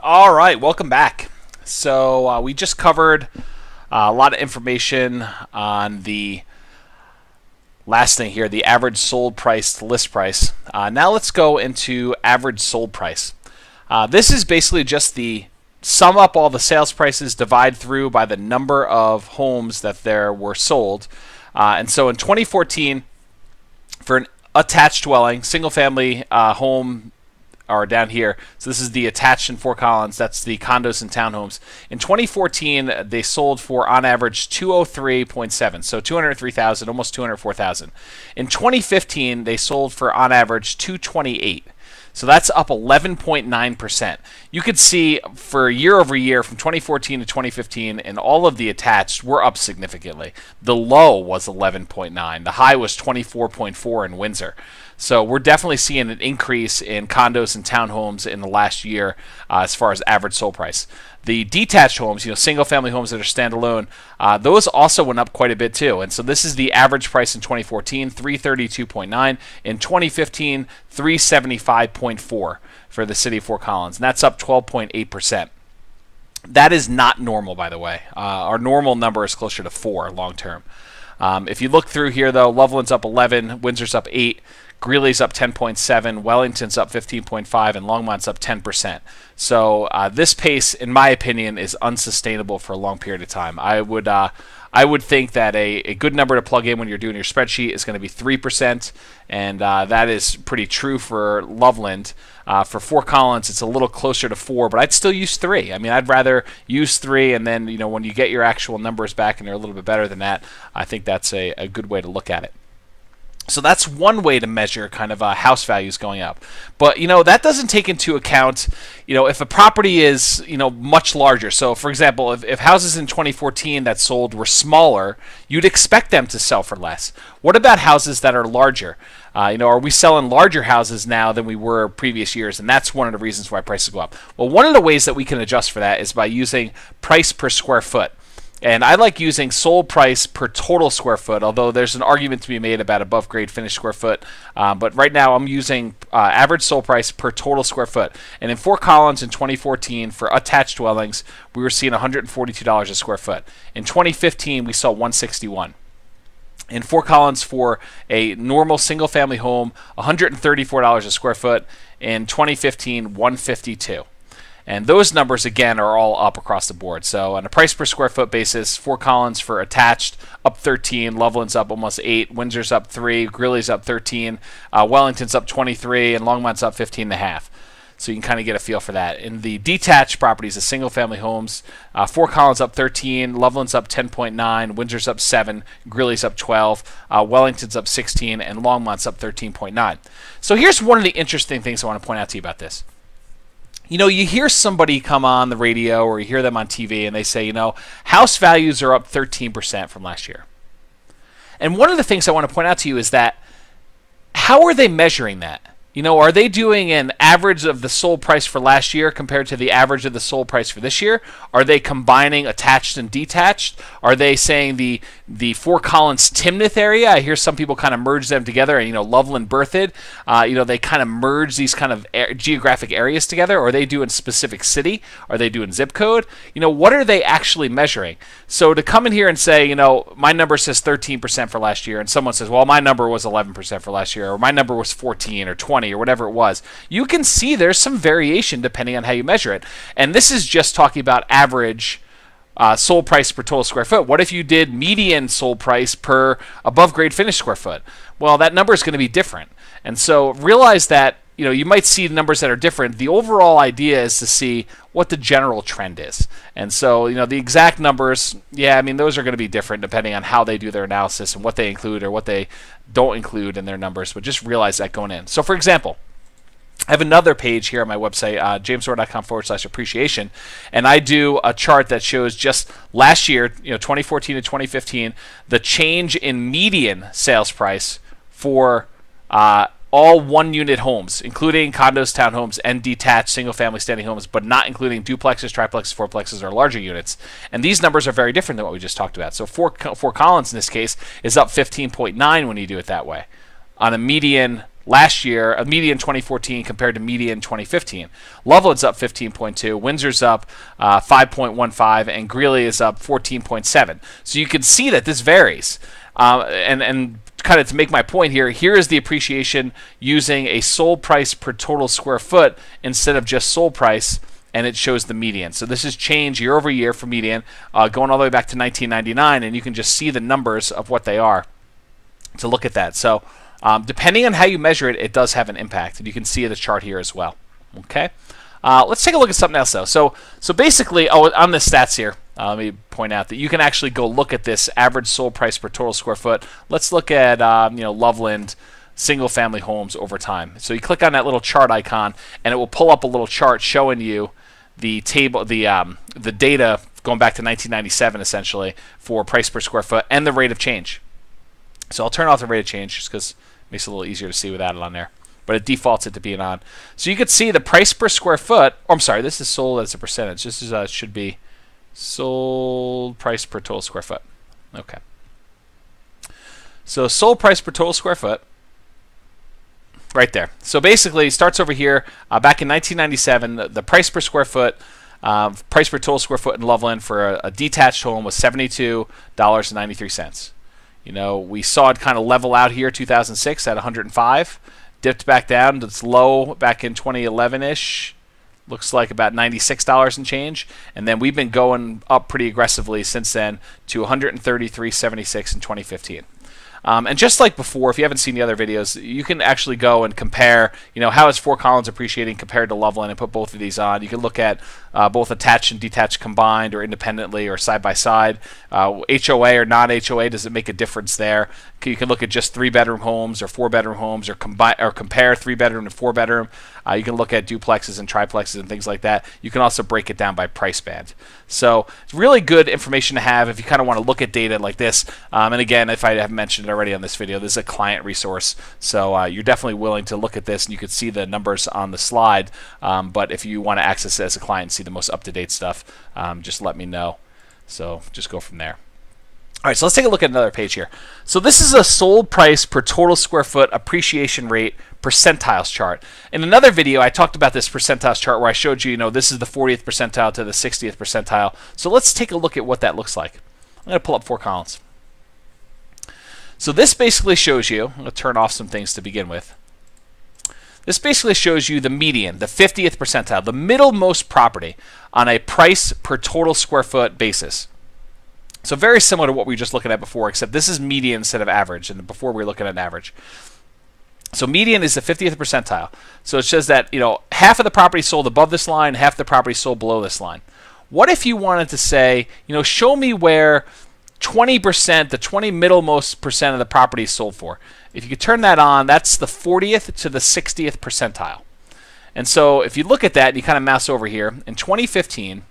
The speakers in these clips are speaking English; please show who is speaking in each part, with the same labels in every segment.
Speaker 1: All right, welcome back. So we just covered a lot of information on the last thing here, the average sold price to list price. Now let's go into average sold price. This is basically just the sum up all the sales prices, divide through by the number of homes that there were sold. And so in 2014, for an attached dwelling, single family home, or down here. So this is the attached in Fort Collins. That's the condos and townhomes. In 2014, they sold for on average 203.7, so 203,000, almost 204,000. In 2015, they sold for on average 228. So that's up 11.9%. You could see for year over year from 2014 to 2015, and all of the attached were up significantly. The low was 11.9. The high was 24.4 in Windsor. So we're definitely seeing an increase in condos and townhomes in the last year as far as average sold price. The detached homes, single-family homes that are standalone, those also went up quite a bit too. And so this is the average price in 2014, 332.9. In 2015, 375.4 for the city of Fort Collins, and that's up 12.8%. That is not normal, by the way. Our normal number is closer to 4 long term. If you look through here, though, Loveland's up 11, Windsor's up 8. Greeley's up 10.7, Wellington's up 15.5, and Longmont's up 10%. So this pace, in my opinion, is unsustainable for a long period of time. I would think that a good number to plug in when you're doing your spreadsheet is going to be 3%, and that is pretty true for Loveland. For Fort Collins, it's a little closer to 4, but I'd still use 3. I mean, I'd rather use 3, and then when you get your actual numbers back and they're a little bit better than that, I think that's a good way to look at it. So that's one way to measure kind of house values going up. But, that doesn't take into account, if a property is, much larger. So, for example, if houses in 2014 that sold were smaller, you'd expect them to sell for less. What about houses that are larger? Are we selling larger houses now than we were previous years? And that's one of the reasons why prices go up. Well, one of the ways that we can adjust for that is by using price per square foot. And I like using sold price per total square foot, although there's an argument to be made about above grade finished square foot. But right now I'm using average sold price per total square foot. And in Fort Collins in 2014, for attached dwellings, we were seeing $142 a square foot. In 2015, we saw $161. In Fort Collins, for a normal single-family home, $134 a square foot. In 2015, $152. And those numbers, again, are all up across the board. So on a price per square foot basis, Fort Collins for attached up 13, Loveland's up almost 8, Windsor's up 3, Greeley's up 13, Wellington's up 23, and Longmont's up 15.5. So you can kind of get a feel for that. In the detached properties, the single-family homes, Fort Collins up 13, Loveland's up 10.9, Windsor's up 7, Greeley's up 12, Wellington's up 16, and Longmont's up 13.9. So here's one of the interesting things I want to point out to you about this. You hear somebody come on the radio or you hear them on TV and they say, house values are up 13% from last year. And one of the things I want to point out to you is that how are they measuring that? Are they doing an average of the sold price for last year compared to the average of the sold price for this year? Are they combining attached and detached? Are they saying the Fort Collins Timnath area? I hear some people kind of merge them together, and Loveland Berthoud, they kind of merge these kind of geographic areas together. Or are they doing specific city? Are they doing zip code? What are they actually measuring? So to come in here and say, my number says 13% for last year, and someone says, well, my number was 11% for last year, or my number was 14 or 20 or whatever it was, you can see there's some variation depending on how you measure it. And this is just talking about average sold price per total square foot. What if you did median sold price per above grade finished square foot? Well, that number is going to be different. And so realize that you might see numbers that are different. The overall idea is to see what the general trend is. And so, the exact numbers, those are going to be different depending on how they do their analysis and what they include or what they don't include in their numbers. But just realize that going in. So, for example, I have another page here on my website, jamesmiller.com/appreciation, and I do a chart that shows just last year, 2014 to 2015, the change in median sales price for all one-unit homes, including condos, townhomes, and detached single-family standing homes, but not including duplexes, triplexes, fourplexes, or larger units. And these numbers are very different than what we just talked about. So Fort Collins, in this case, is up 15.9 when you do it that way, on a median last year, a median 2014 compared to median 2015. Loveland's up 15.2, Windsor's up 5.15, and Greeley is up 14.7. So you can see that this varies. And kind of to make my point here, here is the appreciation using a sold price per total square foot instead of just sold price, and it shows the median. So this is change year over year for median, going all the way back to 1999, and you can just see the numbers of what they are to look at that. So depending on how you measure it, it does have an impact, and you can see the chart here as well. Okay, let's take a look at something else though. So basically, on the stats here, let me point out that you can actually go look at this average sold price per total square foot. Let's look at Loveland single family homes over time. So you click on that little chart icon, and it will pull up a little chart showing you the table, the data going back to 1997 essentially for price per square foot and the rate of change. So I'll turn off the rate of change just because it makes it a little easier to see without it on there. But it defaults it to being on. So you can see the price per square foot. Oh, I'm sorry, this is sold as a percentage. This is should be sold price per total square foot. Okay. So sold price per total square foot, right there. So basically, it starts over here. Back in 1997, the price per square foot, price per total square foot in Loveland for a detached home was $72.93. You know, we saw it kind of level out here, 2006 at 105, dipped back down to its low back in 2011-ish. Looks like about $96 and change, and then we've been going up pretty aggressively since then to $133.76 in 2015. And just like before, if you haven't seen the other videos, you can actually go and compare, how is Fort Collins appreciating compared to Loveland, and put both of these on. You can look at both attached and detached combined, or independently, or side by side. HOA or not HOA, does it make a difference there? You can look at just 3-bedroom homes or 4-bedroom homes, or compare 3-bedroom to 4-bedroom. You can look at duplexes and triplexes and things like that. You can also break it down by price band. So it's really good information to have if you kind of want to look at data like this. And again, if I haven't mentioned it already on this video, this is a client resource. So you're definitely willing to look at this, and you can see the numbers on the slide. But if you want to access it as a client and see the most up-to-date stuff, just let me know. So just go from there. All right, so let's take a look at another page here. So this is a sold price per total square foot appreciation rate percentiles chart. In another video, I talked about this percentiles chart where I showed you, this is the 40th percentile to the 60th percentile. So let's take a look at what that looks like. I'm going to pull up Fort Collins. So this basically shows you, I'm going to turn off some things to begin with. This basically shows you the median, the 50th percentile, the middlemost property on a price per total square foot basis. So very similar to what we were just looking at before, except this is median instead of average, and before we were looking at average. So median is the 50th percentile. So it says that half of the property sold above this line, half the property sold below this line. What if you wanted to say, show me where 20%, the 20 middlemost percent of the property is sold for? If you could turn that on, that's the 40th to the 60th percentile. And so if you look at that and you kind of mouse over here, in 2015,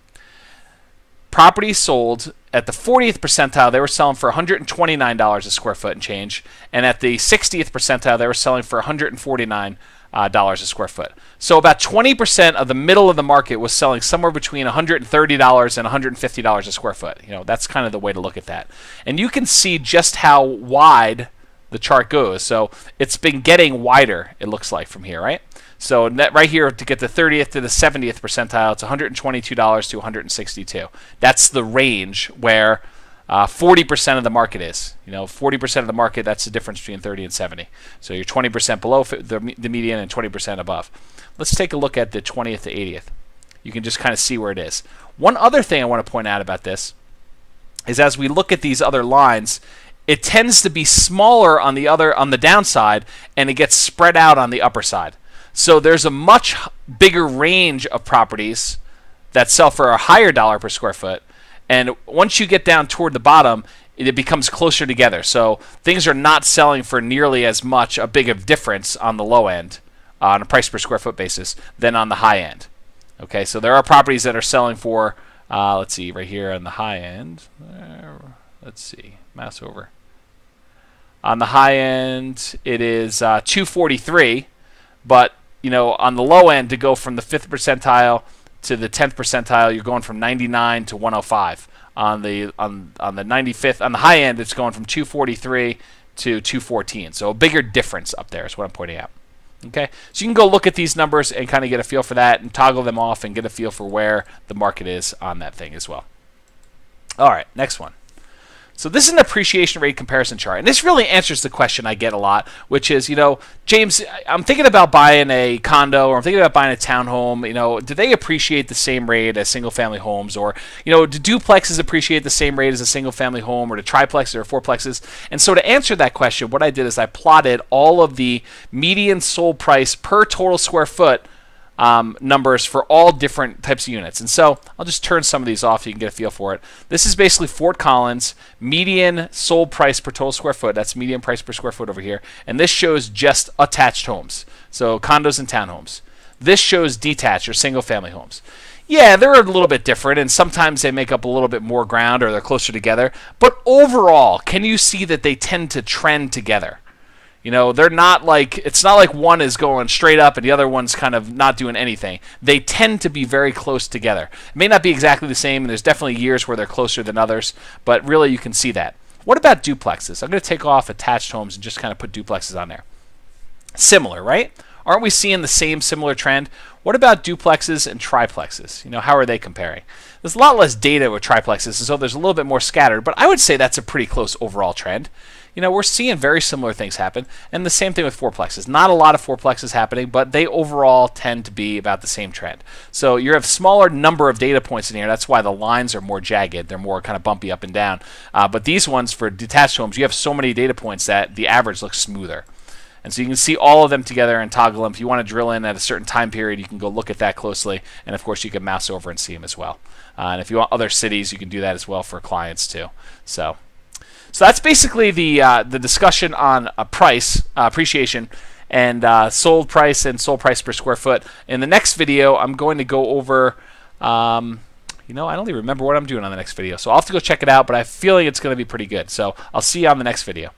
Speaker 1: properties sold at the 40th percentile, they were selling for $129 a square foot and change, and at the 60th percentile, they were selling for $149 a square foot. So about 20% of the middle of the market was selling somewhere between $130 and $150 a square foot. That's kind of the way to look at that. And you can see just how wide the chart goes. So it's been getting wider, it looks like, from here, right? So right here, to get the 30th to the 70th percentile, it's $122 to $162. That's the range where 40% of the market is. 40% of the market, that's the difference between 30 and 70. So you're 20% below the median and 20% above. Let's take a look at the 20th to 80th. You can just kind of see where it is. One other thing I want to point out about this is, as we look at these other lines, it tends to be smaller on the downside, and it gets spread out on the upper side. So there's a much bigger range of properties that sell for a higher dollar per square foot. And once you get down toward the bottom, it becomes closer together. So things are not selling for nearly as much, a big of difference on the low end on a price per square foot basis than on the high end. Okay, so there are properties that are selling for, let's see, right here on the high end. Let's see, mouse over. On the high end, it is $243, but on the low end, to go from the 5th percentile to the 10th percentile, you're going from 99 to 105. On the 95th, on the high end, it's going from 243 to 214. So a bigger difference up there is what I'm pointing out. Okay, so you can go look at these numbers and kind of get a feel for that and toggle them off and get a feel for where the market is on that thing as well. All right, next one. So this is an appreciation rate comparison chart, and this really answers the question I get a lot, which is, James, I'm thinking about buying a condo or I'm thinking about buying a townhome. Do they appreciate the same rate as single-family homes, or do duplexes appreciate the same rate as a single-family home, or do triplexes or fourplexes? And so to answer that question, what I did is I plotted all of the median sold price per total square foot numbers for all different types of units. And so I'll just turn some of these off so you can get a feel for it. This is basically Fort Collins median sold price per total square foot. That's median price per square foot over here. And this shows just attached homes, so condos and townhomes. This shows detached or single family homes. Yeah, they're a little bit different, and sometimes they make up a little bit more ground or they're closer together. But overall, can you see that they tend to trend together? They're not like, it's not like one is going straight up and the other one's kind of not doing anything. They tend to be very close together. It may not be exactly the same, and there's definitely years where they're closer than others, but really you can see that. What about duplexes? I'm going to take off attached homes and just kind of put duplexes on there. Similar, right? Aren't we seeing the same similar trend? What about duplexes and triplexes? How are they comparing? There's a lot less data with triplexes, so there's a little bit more scattered, but I would say that's a pretty close overall trend. We're seeing very similar things happen, and the same thing with fourplexes. Not a lot of fourplexes happening, but they overall tend to be about the same trend. So you have smaller number of data points in here. That's why the lines are more jagged. They're more kind of bumpy up and down. But these ones for detached homes, you have so many data points that the average looks smoother. And so you can see all of them together and toggle them. If you want to drill in at a certain time period, you can go look at that closely. And of course, you can mouse over and see them as well. And if you want other cities, you can do that as well for clients too. So that's basically the discussion on price appreciation and sold price and sold price per square foot. In the next video, I'm going to go over. I don't even remember what I'm doing on the next video, so I'll have to go check it out. But I have a feeling it's going to be pretty good. So I'll see you on the next video.